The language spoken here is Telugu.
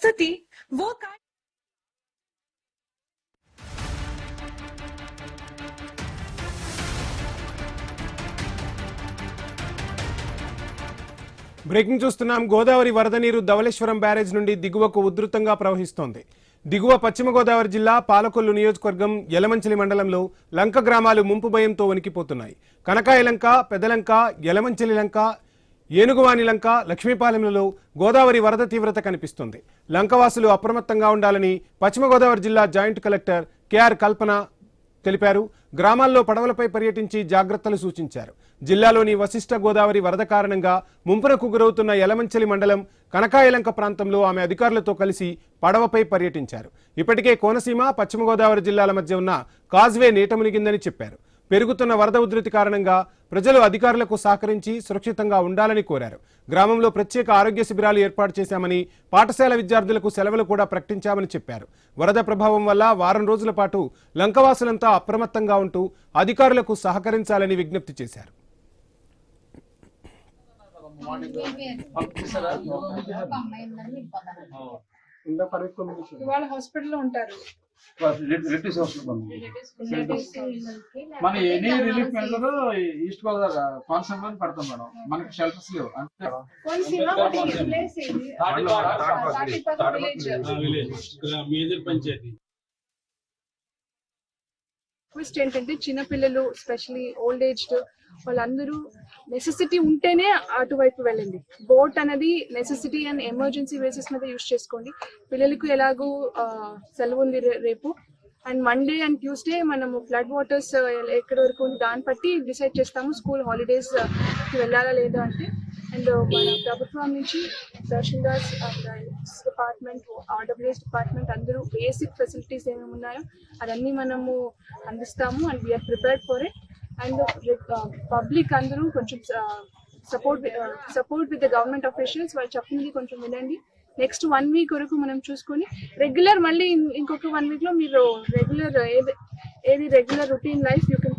सती वो బ్రేకింగ్ చూస్తున్నాం. గోదావరి వరద నీరు ధవళేశ్వరం బ్యారేజ్ నుండి దిగువకు ఉధృతంగా ప్రవహిస్తోంది. దిగువ పశ్చిమ గోదావరి జిల్లా పాలకొల్లు నియోజకవర్గం యలమంచిలి మండలంలో లంక గ్రామాలు ముంపు భయంతో వణికిపోతున్నాయి. కనకాయ లంక, పెదలంక, యలమంచిలి లంక, ఏనుగువాని లంక, లక్ష్మీపాలెంలలో గోదావరి వరద తీవ్రత కనిపిస్తుంది. లంకవాసులు అప్రమత్తంగా ఉండాలని పశ్చిమ గోదావరి జిల్లా జాయింట్ కలెక్టర్ కెఆర్ కల్పన తెలిపారు. గ్రామాల్లో పడవలపై పర్యటించి జాగ్రత్తలు సూచించారు. జిల్లాలోని వశిష్ఠ గోదావరి వరద కారణంగా ముంపునకు గురవుతున్న యలమంచిలి మండలం కనకాయలంక ప్రాంతంలో ఆమె అధికారులతో కలిసి పడవపై పర్యటించారు. ఇప్పటికే కోనసీమ, పశ్చిమ గోదావరి జిల్లాల మధ్య ఉన్న కాజ్వే నీట మునిగిందని చెప్పారు. పెరుగుతున్న వరద ఉధృతి కారణంగా ప్రజలు అధికారులకు సహకరించి సురక్షితంగా ఉండాలని కోరారు. గ్రామంలో ప్రత్యేక ఆరోగ్య శిబిరాలు ఏర్పాటు చేశామని, పాఠశాల విద్యార్థులకు సెలవులు కూడా ప్రకటించామని చెప్పారు. వరద ప్రభావం వల్ల వారం రోజుల పాటు లంకవాసులంతా అప్రమత్తంగా ఉంటూ అధికారులకు సహకరించాలని విజ్ఞప్తి చేశారు. హాస్పిటల్లో ఉంటారు. మన any relief measure east Godavari కోనసీమలో పడతాం మేడం. మనకి షెల్టర్స్ లేవు. ఫస్ట్ ఏంటంటే చిన్నపిల్లలు, స్పెషల్లీ ఓల్డ్ ఏజ్డ్ వాళ్ళందరూ నెసెసిటీ ఉంటేనే అటువైపు వెళ్ళండి. బోట్ అనేది నెసెసిటీ అండ్ ఎమర్జెన్సీ బేసిస్ మీద యూజ్ చేసుకోండి. పిల్లలకు ఎలాగూ సెలవు ఉంది రేపు అండ్ మండే అండ్ ట్యూస్డే మనము ఫ్లడ్ వాటర్స్ ఎక్కడి వరకు ఉంది దాన్ని బట్టి డిసైడ్ చేస్తాము స్కూల్ హాలిడేస్ కి వెళ్ళాలా లేదా అంటే. అండ్ మన ప్రభుత్వం నుంచి తహసీల్దార్స్ డిపార్ట్మెంట్, ఆర్డబ్ల్యూఎస్ డిపార్ట్మెంట్ అందరూ బేసిక్ ఫెసిలిటీస్ ఏమేమి ఉన్నాయో అవన్నీ మనము అందిస్తాము and we're prepared for it. And public అందరూ కొంచెం support with the government officials. వాళ్ళు చెప్పింది కొంచెం వినండి. నెక్స్ట్ 1 వీక్ వరకు మనం చూసుకొని రెగ్యులర్ మళ్ళీ ఇంకొక 1 వీక్ లో మీరు రెగ్యులర్ ఏది regular routine life you can